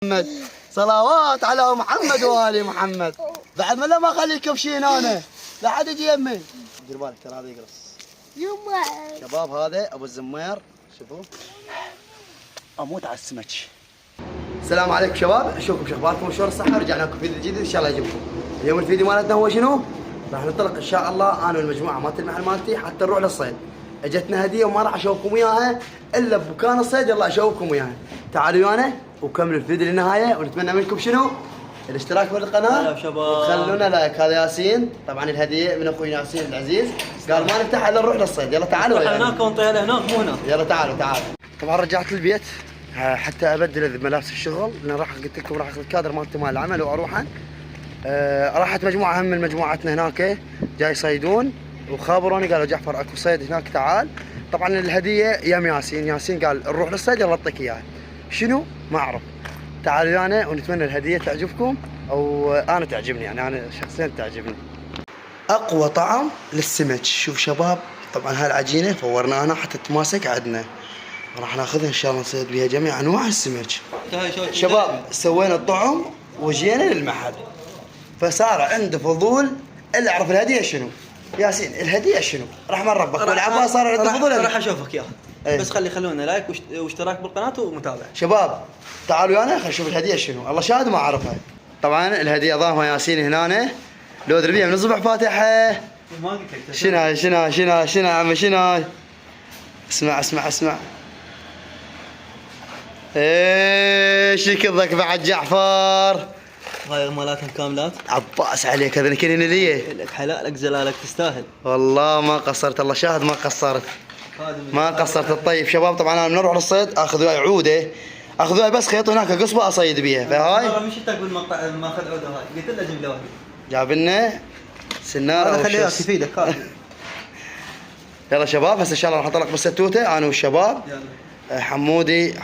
محمد صلوات على محمد وآل محمد. بعد ما اخلي كبشين انا لا حد يجي يمي. دير بالك ترى هذا يقرص. يما شباب هذا ابو الزمير شوفوا اموت على السمك. السلام عليكم شباب، اشوفكم شو اخباركم وشلون الصحه. رجعنا لكم فيديو جديد ان شاء الله يعجبكم. اليوم الفيديو مالتنا هو شنو؟ راح ننطلق ان شاء الله انا والمجموعه مالت المحل مالتي حتى نروح للصيد. اجتنا هديه وما راح اشوفكم اياها الا بمكان الصيد. يلا اشوفكم اياها. تعالوا ويانا وكملوا الفيديو للنهايه ونتمنى منكم شنو؟ الاشتراك في القناه. يا شباب وخلونا لايك. هذا ياسين طبعا الهديه من اخوي ياسين العزيز، قال ما نفتح الا نروح للصيد. يلا تعالوا نروح هناك ونطيها هناك مو هنا. يلا تعالوا. طبعا رجعت البيت حتى ابدل ملابس الشغل لان راح قلت لكم راح اخذ الكادر مالتي مال العمل واروحه. راحت مجموعه هم من مجموعتنا هناك جاي يصيدون وخابروني قالوا جعفر اكو صيد هناك تعال. طبعا الهديه يم ياسين قال نروح للصيد يلا اعطيك اياها. شنو؟ ما اعرف. تعالوا ويانا ونتمنى الهديه تعجبكم او انا تعجبني، يعني انا شخصيا تعجبني. اقوى طعم للسمك. شوف شباب طبعا هاي العجينه فورناها حتى تماسك عندنا، راح ناخذها ان شاء الله نصيد بها جميع انواع السمك. شباب سوينا الطعم وجينا للمحل فصار عنده فضول اللي اعرف الهديه شنو. ياسين الهديه شنو؟ رحمن ربك والعباس صار عنده فضول. راح اشوفك اياها. بس خلونا لايك واشتراك بالقناه ومتابعه. شباب تعالوا ويانا خلينا نشوف الهديه شنو. الله شاهد ما اعرفها. طبعا الهديه ضافها ياسين هنا لو دربيها من الصبح فاتحه. شنو عمي شنو؟ اسمع ايش يكضك بعد جعفر؟ هاي مالاتهم كاملات. عباس عليك هذا كنين لي. لك حلالك زلالك تستاهل. والله ما قصرت، الله شاهد ما قصرت الطيب. شباب طبعا انا بنروح للصيد اخذ وياي عوده، اخذ وياي بس خيط هناك قصبه اصيد بيها. فهاي مش انت تقول ما اخذ عوده هاي قلت له جيب له واحد. جاب لنا سناره. هذا خليه يفيدك. يلا شباب هسه ان شاء الله راح نطلق بالستوته انا والشباب. يلا حمودي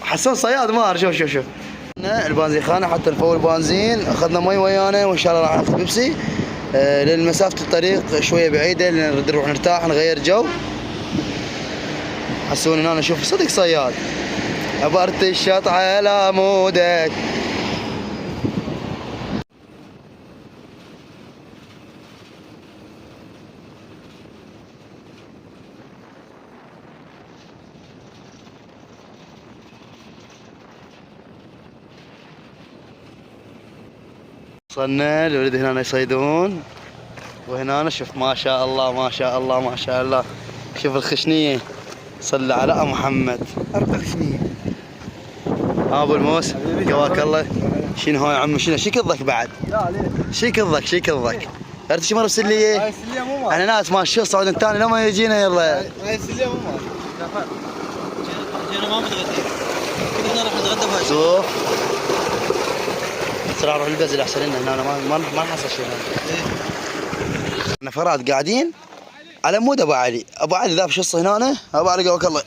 حسون صياد مار. شوف البنزين خانه حتى نفول البنزين. اخذنا مي ويانا وان شاء الله راح ناخذ بيبسي لان مسافه الطريق شويه بعيده لان نريد نروح نرتاح نغير جو. حسون هنا اشوف صدق صياد. عبرت الشط على مودك. وصلنا الولد هنا يصيدون وهنا شوف ما شاء الله. شوف الخشنيه. صلى على محمد. ارقى خشنيه. ابو الموس قواك الله. شنو هاي عمي شنو شكضك بعد؟ لا ليه؟ شكضك. عرفت شو مر بسليه؟ هاي السليه مو مال. احنا ناس ما الشيخ صعود الثاني لما يجينا يلا. هاي السليه مو مال. جينا ما متغدين. كلنا راح نتغدى بهاي. شوف راح نروح البزل احسن لنا هنا ما نحصل شيء هنا. نفرات قاعدين على مود ابو علي ذاب شص هنا. ابو علي قواك الله.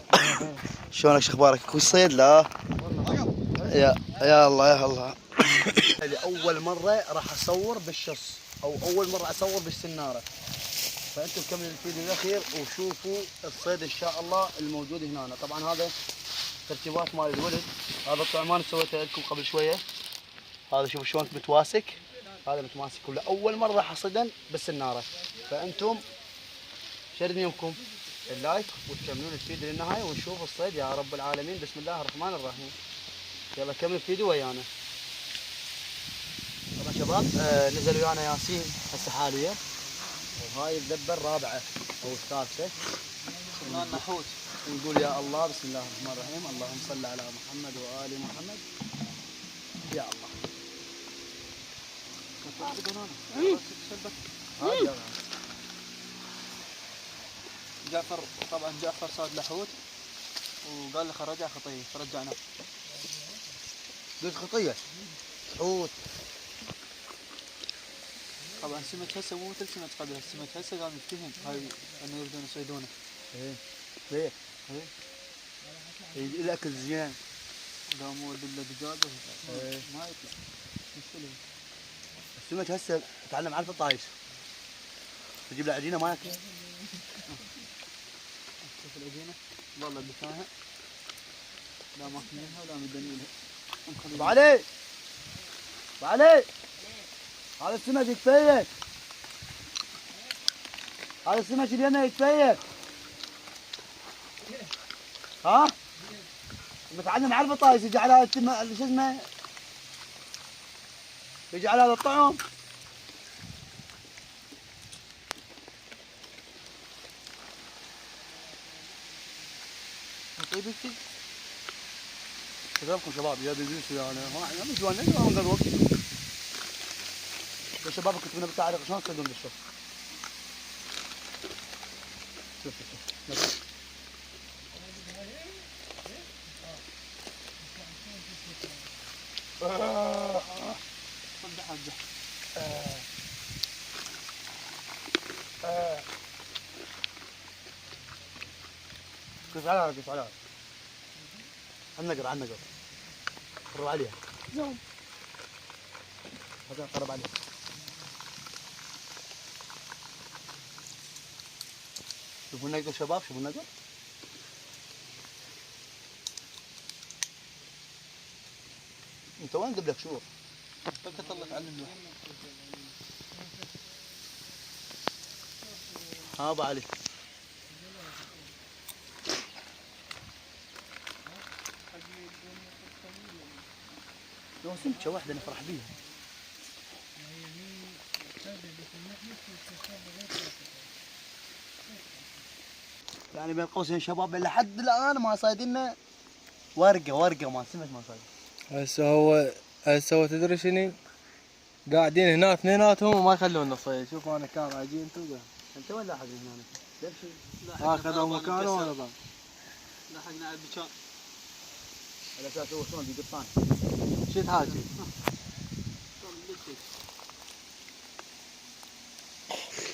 شلونك شو اخبارك؟ كل صيد؟ لا يا الله. هذه اول مره راح اصور بالشص او اول مره اصور بالسناره، فانتم كملوا الفيديو الاخير وشوفوا الصيد ان شاء الله الموجود هنا. طبعا هذا ترتيبات مال الولد. هذا الطعمان سويته لكم قبل شويه. هذا شوفوا شلون متواسك. هذا متماسك كله اول مره راح اصيدن بالسناره. فانتم شردني يمكم اللايك وتكملون الفيديو للنهايه ونشوف الصيد يا رب العالمين. بسم الله الرحمن الرحيم. يلا كملوا الفيديو ويانا. طبعا شباب نزل ويانا ياسين هسه حاليا وهاي الذبه الرابعه او الثالثه. نحوت نقول يا الله بسم الله الرحمن الرحيم. اللهم صل على محمد وآل محمد. يا الله. جعفر طبعا صاد لحوت وقال لي خرجها خطيه فرجعناه. قلت خطيه حوت. طبعا سمك هسه مو مثل سمك قبل. السمك هسه قام يفتهم هاي انه يريدون يصيدونه. ليه؟ الاكل زين. قاموا ودوا له دجاج ما يطلع. مشكله السمك هسه تعلم على الفطايش. تجيب له عجينه ما ياكل. شوف العجينه والله دفاها لا ماكلينها ولا مدنينها. ابو علي، ابو علي، هذا السمك يتفيك، هذا السمك اليمه يتفيك. ها؟ متعلم على البطايس يجي على شو اسمه؟ يجي على هذا الطعم. طيب كذي. شبابكم شباب يا بيبيسوا يعني ما مش جوان من الوقت. يا شباب كنتوا بالتعليق شلون تصيدون بالشوط؟ شوف شوف شوف. صدح صدح. كيف على كيف على النقر على النقر قرب عليها زوم هذا قرب عليها شوفوا النقر شباب شوفوا النقر انت وين قبلك شهور فكت الله تعلم له. ها ابو علي لو سمكه واحده نفرح بيها. يعني بين قوسين شباب لحد الان ما صايدين ورقه ما سمك ما صايد. هسه تدري شنو؟ قاعدين هنا اثنيناتهم وما يخلونا صيد. شوف انا كان عجين توقع. انت وين لاحق هنا؟ تمشي اخذوا مكانه وانا ضل. لحقنا على البكاء. على اساس هو شلون بيقطان. شو تحاكي؟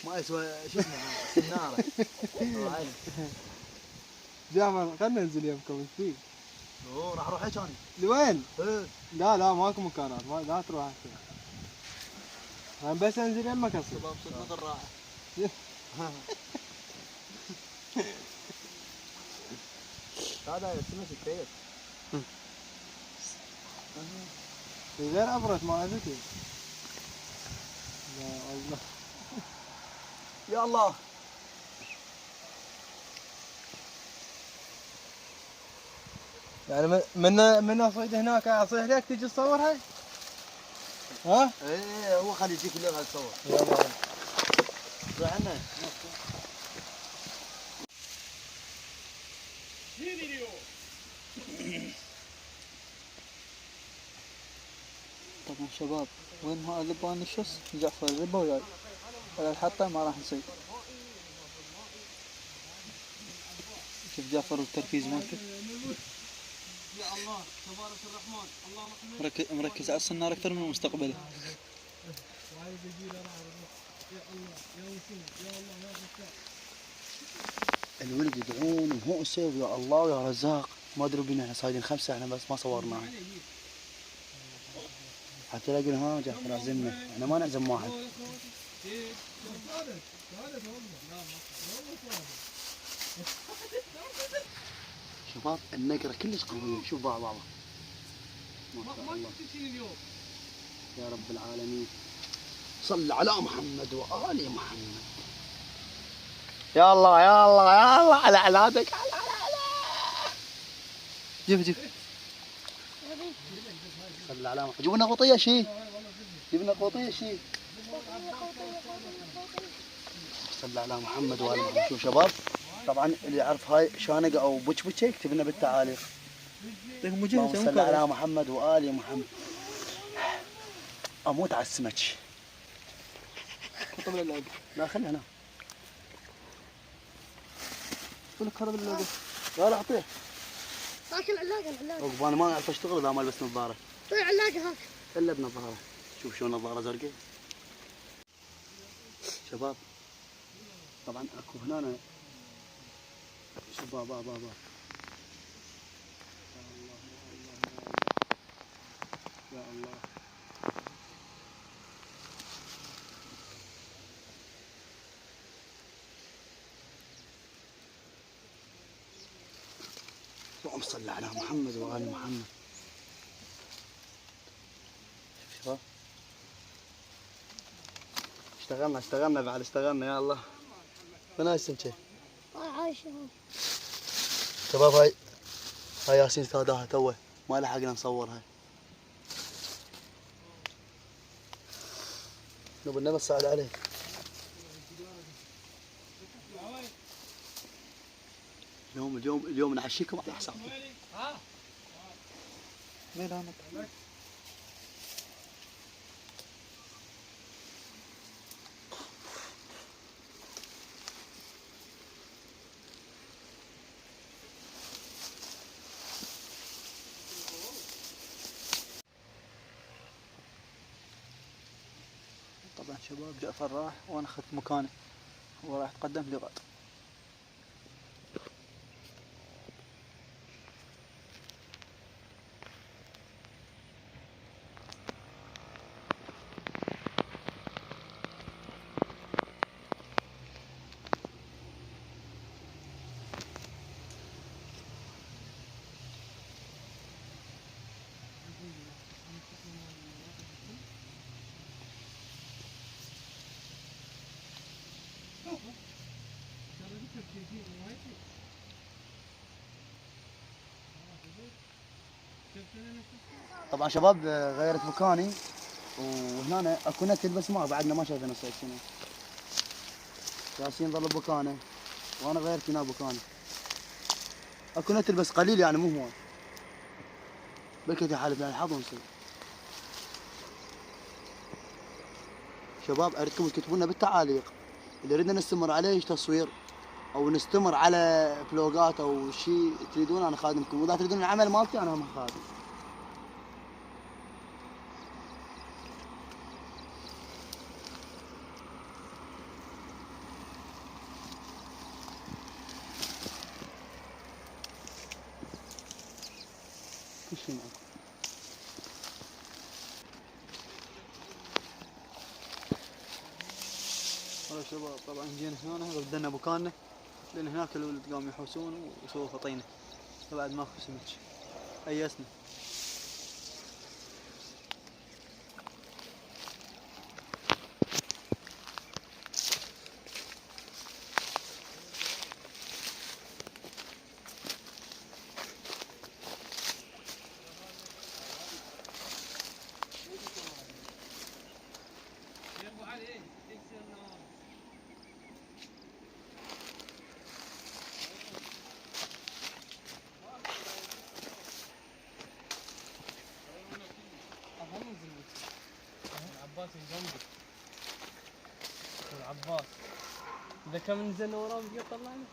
ما يسوى شو اسمه سناره. جعفر خلنا ننزل يمكم ايش فيك؟ اوه راح اروح هيك انا. لوين؟ ايه لا ماكو مكانات لا تروح هسه. انا بس انزل يمك اصير. شباب صدق مثل راحه. هذا سمك كثير. غير عبرت ما ادري. يا الله يا الله يعني من اصيد هناك اصيح لك تجي تصورها؟ ها؟ ايه هو خلي يجيك اليوم هتصور. يلا روح عنا. طبعا شباب وين ما لبان الشص جعفر ذبه وياي ولا الحطه ما راح نصيد. شوف جعفر والتركيز مالته. يا الله تبارك الرحمن الله مركز على الصنار اكثر من مستقبله. الولد يدعون وهو يسوي يا الله يا رزاق. ما ادري بينا احنا صايدين 5 احنا بس ما صورناها. حتى يقول ها جعفر اعزمنا احنا ما نعزم واحد. شباب النقرة كلش قوية. شوف بعض ما شاء الله يا رب العالمين. صل على محمد وآل محمد. يا الله على عنادك على جيب صل على محمد. جيبوا لنا قطية شي صل على محمد وآل محمد. شوف شباب طبعا اللي يعرف هاي شانقة او بوتشبوتشة يكتب لنا بالتعاليق. اللهم صل على محمد وآل محمد. اموت على السمك. حطه بالعلاقه. لا خلي هنا. لك هذا بالعلاقه. لا اعطيه. هاك العلاقة عقب انا ما اعرف اشتغل اذا ما البس نظاره. طيب علاقة هاك. الا بنظاره. شوف شو نظاره زرقاء. شباب طبعا اكو هنا شوف بابا يا الله اللهم صل على محمد وآل محمد. شباب. اشتغلنا بعد اشتغلنا يا الله. من هاي السمكة؟ عايشة هون. شباب هاي ياسين استهداها توه ما لحقنا نصورها. نبي نبي نساعد عليه. اليوم نعشيكم على حسابكم. وين انا؟ طبعا شباب جعفر راح وانا اخذت مكانه، هو راح يتقدم لي غاد. طبعا شباب غيرت مكاني وهنا اكو نتل بس ما بعدنا ما شايفين الصيد شنو. ياسين ظل بمكانه وانا غيرت هنا مكاني. اكو نتل بس قليل يعني مو هواي. بلكي حالفنا الحظ ونصيد. شباب اريدكم تكتبوا لنا بالتعاليق اللي يريدنا نستمر عليه تصوير او نستمر على فلوقات او شيء تريدون انا خادمكم، واذا تريدون العمل مالتي انا هم خادم. كل شيء معكم. والله شباب طبعا جينا هنا بدلنا مكاننا لان هناك الولد قاموا يحوسون وسووا فطينه فبعد ماكو سمك ايسنا. العباس جنبي. العباس اذا كان نزلنا وراه بقى طلعنا.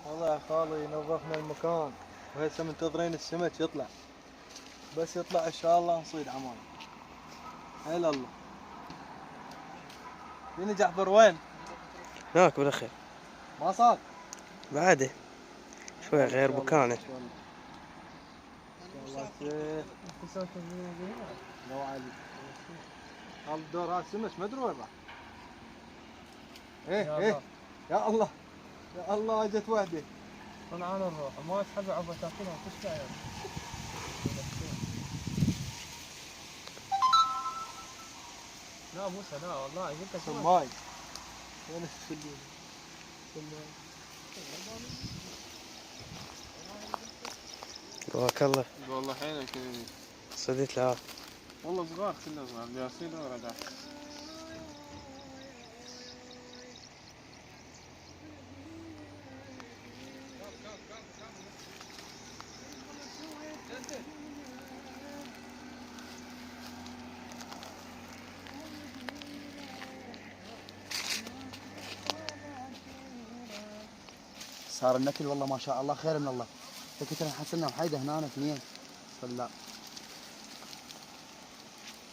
والله يا خالي نظفنا المكان وهسه منتظرين السمك يطلع. بس يطلع ان شاء الله نصيد عمان. هلا الله. فيني جعفر وين؟ هناك بالاخير ما صار؟ بعده شوي غير مكانه. والله سيف. لو علي. الدور هذا سمك ما ادري وين راح. ايه يا الله يا الله اجت وحده. طلعان الروح ما اسحب عبا تاكلها وش يعني. لا موسى لا والله قلت لك سماي. وين السلوم؟ سماي. بارك الله والله حيلك صديت له. والله صغار كلهم صغار ياسين ورا صار النتل والله ما شاء الله خير من الله. فكرة حصلنا حيدة هنا اثنين فلا.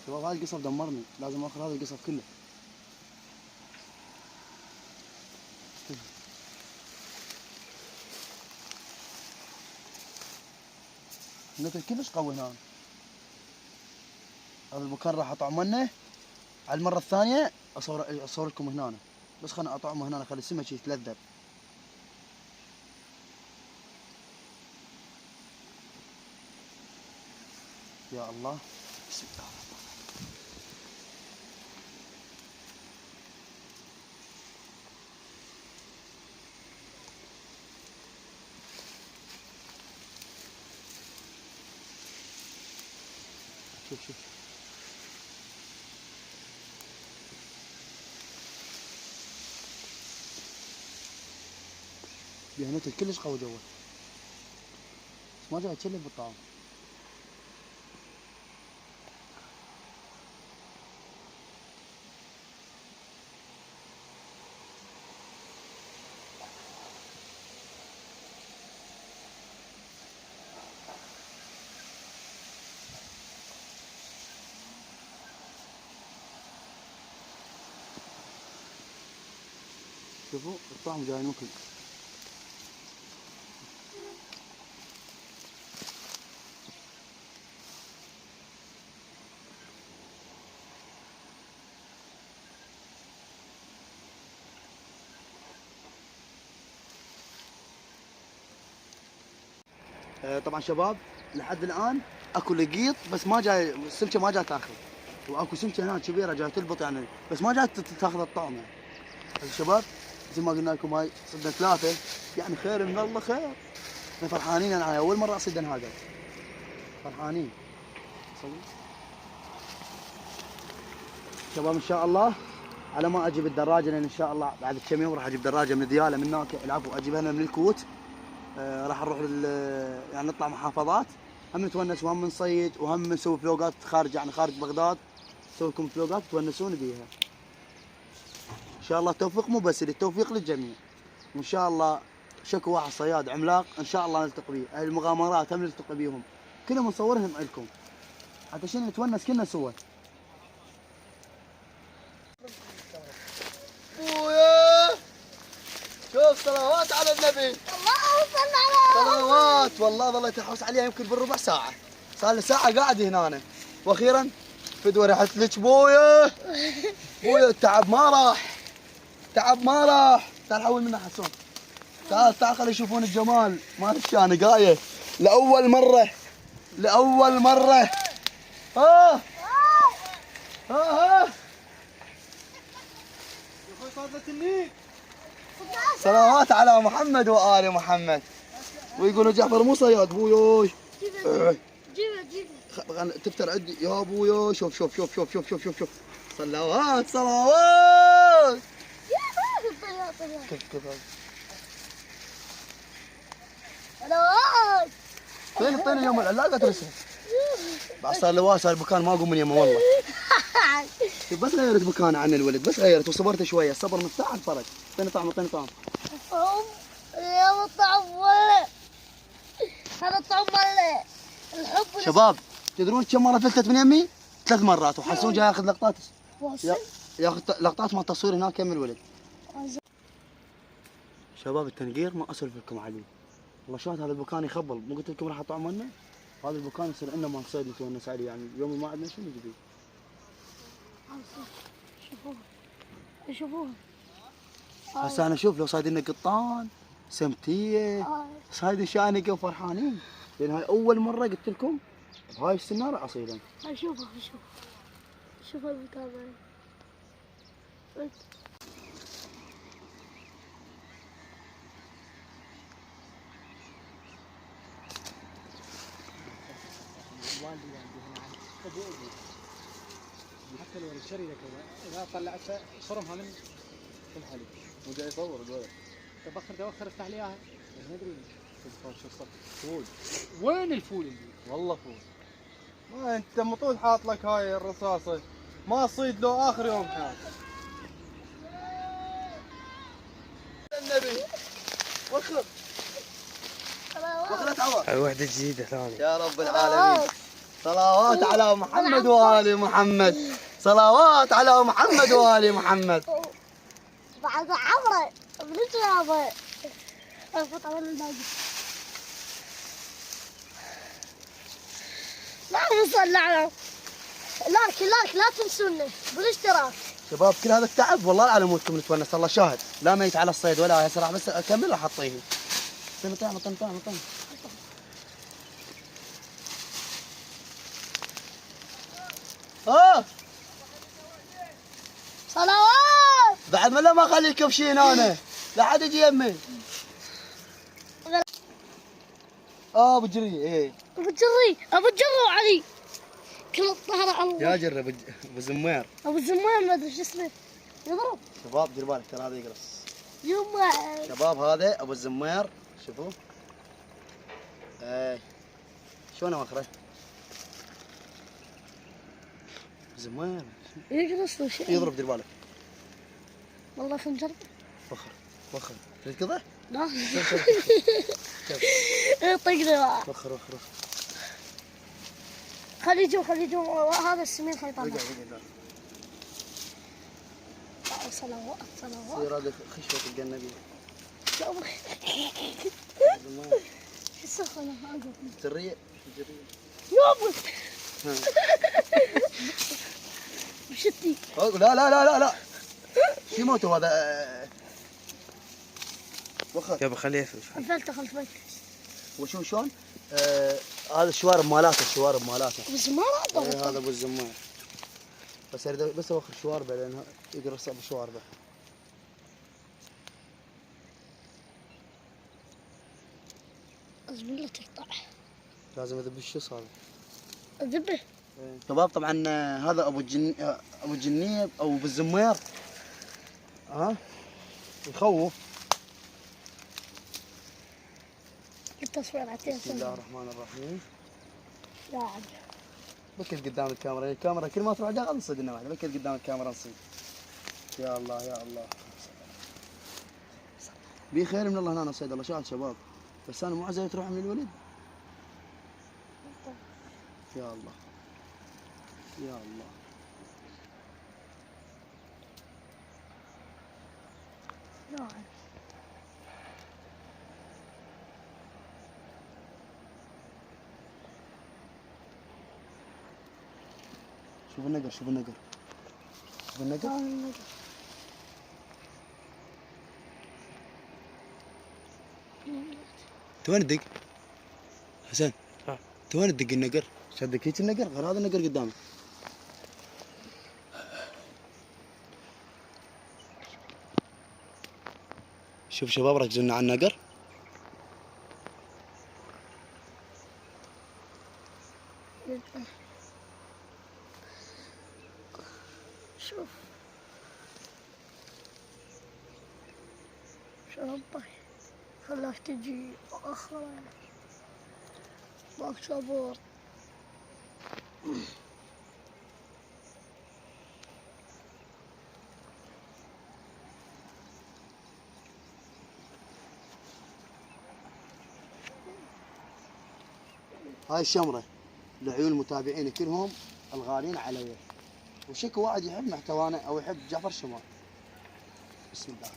شباب هذا القصف دمرني لازم اخذ هذا القصف كله. النتل كلش قوي هنا. هذا المكان راح اطعمنه على المرة الثانية اصور لكم هنا بس خلنا اطعمه هنا خلي السمك يتلذذ. يا الله بسم الله الرحمن الرحيم. شوف شوف دهنته كلش قوي جوا، بس ما جاي تشلف بالطعام. شوفوا الطعم جاي نوكل. طبعا شباب لحد الان اكو لقيط بس ما جاي السمكه ما جاي تاخذ، واكو سمكه هناك كبيره جاي تلبط يعني بس ما جاي تاخذ الطعم يعني. بس شباب زي ما قلنا لكم هاي صدنا 3 يعني خير من الله خير. احنا فرحانين، انا اول مره اصيد هذا فرحانين شباب. ان شاء الله على ما اجيب الدراجه، لان ان شاء الله بعد كم يوم راح اجيب دراجه من دياله من هناك، العفو اجيبها من الكوت. راح نروح يعني نطلع محافظات، هم نتونس وهم نصيد وهم نسوي فلوقات خارج يعني خارج بغداد، نسوي لكم فلوقات تونسون بيها. ان شاء الله التوفيق مو بس لي، التوفيق للجميع. وان شاء الله شكو واحد صياد عملاق ان شاء الله نلتقي به، المغامرات هم نلتقي بيهم كلهم نصورهم لكم حتى شنو نتونس كلنا سوا. بويا شوف صلوات على النبي. صلوات والله ظليت احوس عليها يمكن بالربع ساعة، صار لي ساعة قاعد هنا أنا. واخيرا فدوى رحت لك بويا. بويا التعب ما راح، تعب ما راح. تعال حول منا حسون، تعال تعال خلي يشوفون الجمال مال الشانقاية لأول مرة، لأول مرة. ها ها صلوات على محمد وآل محمد. ويقولوا جعفر مو صياد بويوي. جيبه تفتر عندي يا بويا. شوف شوف شوف شوف شوف شوف شوف شوف صلوات صلوات. كيف كيف فين الطين اليوم العلاقة ترسل بعد صار لي واسع المكان ما اقوم من يمه والله. بس غيرت مكان عن الولد، بس غيرت وصبرت شويه، الصبر مفتاح الفرج. اعطيني طعم اعطيني طعم. يا الطعم ولا هذا الطعم مال الحب. شباب تدرون كم مره فلتت من يمي؟ 3 مرات، وحسون جاي ياخذ لقطات، ياخذ لقطات مال تصوير هناك كم الولد. شباب التنقير ما اسولف لكم عليه والله. شاهد هذا المكان يخبل، مو قلت لكم راح اطعم منه؟ هذا المكان يصير عندنا مال صيد نتونس عليه يعني. يوم ما عندنا شنو نجيب؟ شوفوها شوفوها. هسه انا اشوف لو صايدين قطان سمتيه صايدين شانقه وفرحانين، لان هاي اول مره قلت لكم بهاي السناره راح اصيدهم. شوفها شوف المكان. حتى لو الشريده كذا اذا طلعتها صرمها من الحليب وجاي يصور الولد. توخر افتح لي اياها ما ادري شو الصف. فول وين الفول اللي؟ والله فول. ما انت مطول حاط لك هاي الرصاصه ما صيد له اخر يوم حاط. النبي وخر وخرت عوض. هاي وحدة جديدة ثانية. يا رب العالمين صلوات على محمد وآل محمد، صلوات على محمد وآل محمد. بعد عمره بنت يابا افوت على الباقي. لا نوصل لا لا تنسونا بالاشتراك. شباب كل هذا التعب والله العظيم ودكم نتونس، الله شاهد لا ميت على الصيد ولا هسه راح بس اكمل راح اطيه. طن طن طن طن طن. صلوات بعد ما اخلي الكبشين انا لا حد يجي يمي. ابو جري ايه ابو جري علي كل الطهر على الله. يا جرب ابو زمير. ابو الزمان ما ادري شو اسمه يضرب شباب دير بالك ترى هذا يقرص. يوم شباب هذا ابو الزمير شوفوا. اي شلونه مخره؟ زمير يقرص له شيء. يضرب دير بالك. والله خنجر. وخر وخر تريد كذا؟ لا شوف شوف شوف طقني وخر وخر وخر. خليه يجوا هذا السمين خليه يطلع. رجع صلوات يصير هذا خشوة تلقى النبي. زمير شو سخنه هذا؟ جرية يابا بشتي. لا لا لا لا لا شو موته هذا؟ وخر. يابا خليه يفرش. خلفلته خلفلته. وشو شلون؟ هذا الشوارب مالاته الشوارب مالاته. بس ما إيه راضى. هذا ابو الزمار. بس اريد بس اوخر شواربه لانه يقرص ابو شواربه. أزميلة تقطع. لازم اذب الشص هذا. أذبه. شباب طبعا هذا ابو الجنيه او ابو الزمير. ها يخوف. التصوير عتيه. بسم الله الرحمن الرحيم. لا عاد. بكت قدام الكاميرا، الكاميرا كل ما تروح داخل نصيد واحده، بكت قدام الكاميرا نصيد. يا الله يا الله. بي خير من الله هنا نصيد الله شاهد شباب. بس انا مو عايز تروح من الولد. يا الله يا الله. لا عاد. شوف النقر شوف النقر شوف النقر. توين تدق؟ حسن ها. توين تدق النقر؟ شدك هيك النقر غير هذا النقر قدامك. شوف شباب ركزوا على النقر. شوف ربي خلاك تجي مؤخرا ماك صبور. هاي الشمرة لعيون المتابعين كلهم الغالين علي. وشكو واحد يحب محتوانا او يحب جعفر شمال. بسم الله.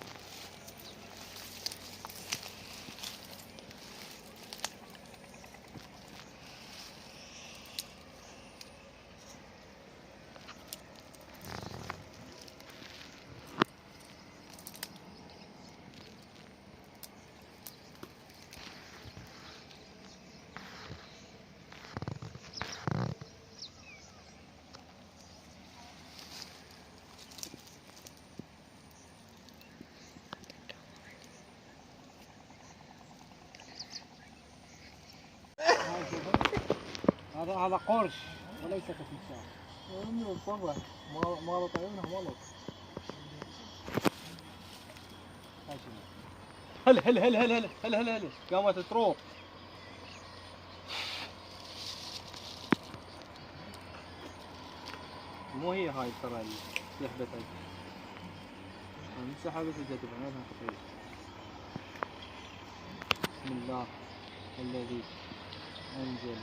هذا قرش وليس كتمساح. انه صبر ما لط عيونه غلط. هلا هلا هلا هلا هلا هلا هلا قامت تروح. مو هي هاي ترى اللي سحبتها. انسحبت وجت بعينها خفيف. بسم الله الذي أنزل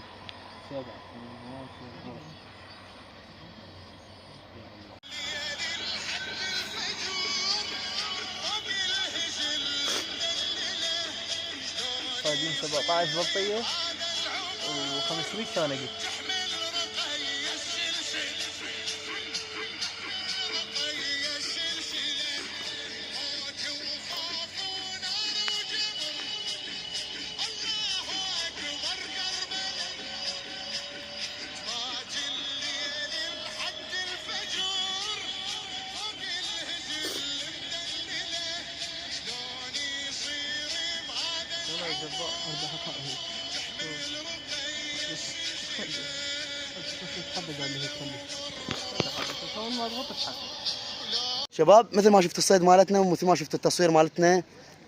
7 سماوات والأرض. صايدين 17 بلطية و500 شانقة. شباب مثل ما شفتوا الصيد مالتنا ومثل ما شفتوا التصوير مالتنا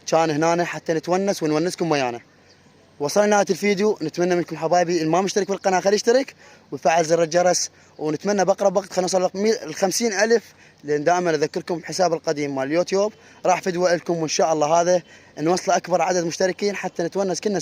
كان هنا حتى نتونس ونونسكم ويانا. وصلنا نهاية الفيديو، نتمنى منكم حبايبي اللي ما مشترك بالقناة خليه يشترك ويفعل زر الجرس، ونتمنى بأقرب وقت خلينا نوصل ل 50,000، لأن دائما أذكركم بحساب القديم مال اليوتيوب راح فدوة لكم، وإن شاء الله هذا نوصل أكبر عدد مشتركين حتى نتونس كلنا